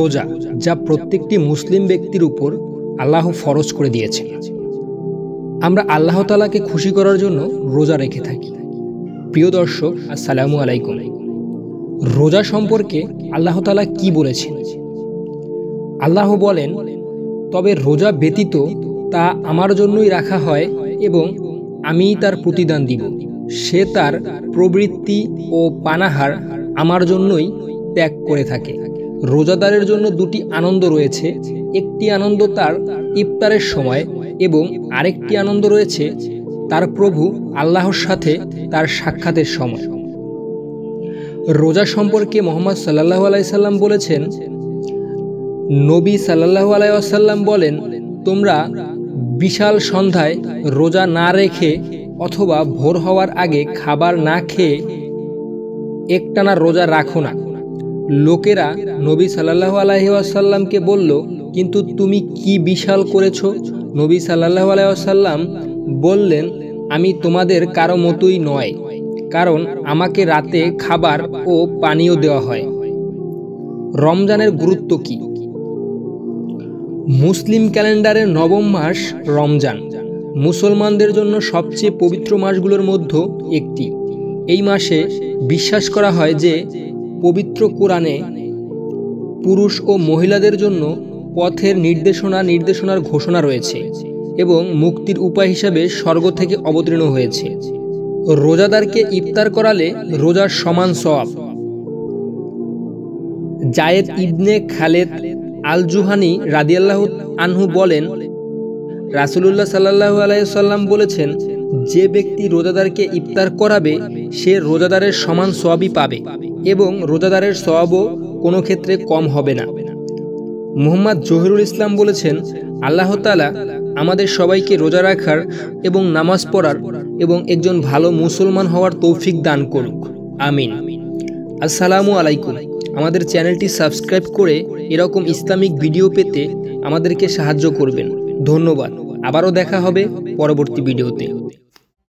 রোজা, যা প্রত্যেকটি মুসলিম ব্যক্তির উপর আল্লাহ ফরজ করে দিয়েছে। আমরা আল্লাহ তাআলাকে খুশি করার জন্য রোজা রেখে থাকি। প্রিয় দর্শক, আসসালামু আলাইকুম। রোজা সম্পর্কে আল্লাহ তাআলা কি বলেছেন? আল্লাহ বলেন, তবে রোজা ব্যতীত তা আমার জন্যই রাখা হয় এবং আমিই তার প্রতিদান দিব। সে তার প্রবৃত্তি ও পানাহার আমার জন্যই ত্যাগ করে থাকে। রোজাদারের জন্য দুটি আনন্দ রয়েছে। একটি আনন্দ তার ইফতারের সময় এবং আরেকটি আনন্দ রয়েছে তার প্রভু আল্লাহর সাথে তার সাক্ষাতের সময়। রোজা সম্পর্কে মুহাম্মদ সাল্লাল্লাহু আলাইহি সাল্লাম বলেছেন, নবী সাল্লাল্লাহু আলাইহি ওয়াসাল্লাম বলেন, তোমরা বিশাল সন্ধ্যায় রোজা না রেখে অথবা ভোর হওয়ার আগে খাবার না খেয়ে একটানা রোজা রাখো না। লোকেরা নবী সাল্লাল্লাহু আলাইহি ওয়াসাল্লামকে বলল, কিন্তু তুমি কি বিশাল করেছ? নবী সাল্লাল্লাহু আলাইহি ওয়াসাল্লাম বললেন, আমি তোমাদের কারো মতোই নয়, কারণ আমাকে রাতে খাবার ও পানীয় দেওয়া হয়। রমজানের গুরুত্ব কি? মুসলিম ক্যালেন্ডারের নবম মাস রমজান মুসলমানদের জন্য সবচেয়ে পবিত্র মাসগুলোর মধ্যে একটি। এই মাসে বিশ্বাস করা হয় যে পবিত্র কোরআনে পুরুষ ও মহিলাদের জন্য পথের নির্দেশনার ঘোষণা রয়েছে এবং মুক্তির উপায় হিসাবে স্বর্গ থেকে অবতীর্ণ হয়েছে। রোজাদারকে ইফতার করালে রোজার সমান সওয়াব। জায়েদ ইবনে খালেদ আল জুহানি রাদিয়াল্লাহু আনহু বলেন, রাসূলুল্লাহ সাল্লাল্লাহু আলাইহি সাল্লাম বলেছেন, যে ব্যক্তি রোজাদারকে ইফতার করাবে সে রোজাদারের সমান সওয়াবই পাবে এবং রোজাদারের সওয়াবও কোনো ক্ষেত্রে কম হবে না। মুহাম্মদ জহিরুল ইসলাম বলেছেন, আল্লাহ তাআলা আমাদের সবাইকে রোজা রাখার এবং নামাজ পড়ার এবং একজন ভালো মুসলমান হওয়ার তৌফিক দান করুক, আমিন। আসসালামু আলাইকুম। আমাদের চ্যানেলটি সাবস্ক্রাইব করে এরকম ইসলামিক ভিডিও পেতে আমাদেরকে সাহায্য করবেন। ধন্যবাদ। আবারও দেখা হবে পরবর্তী ভিডিওতে।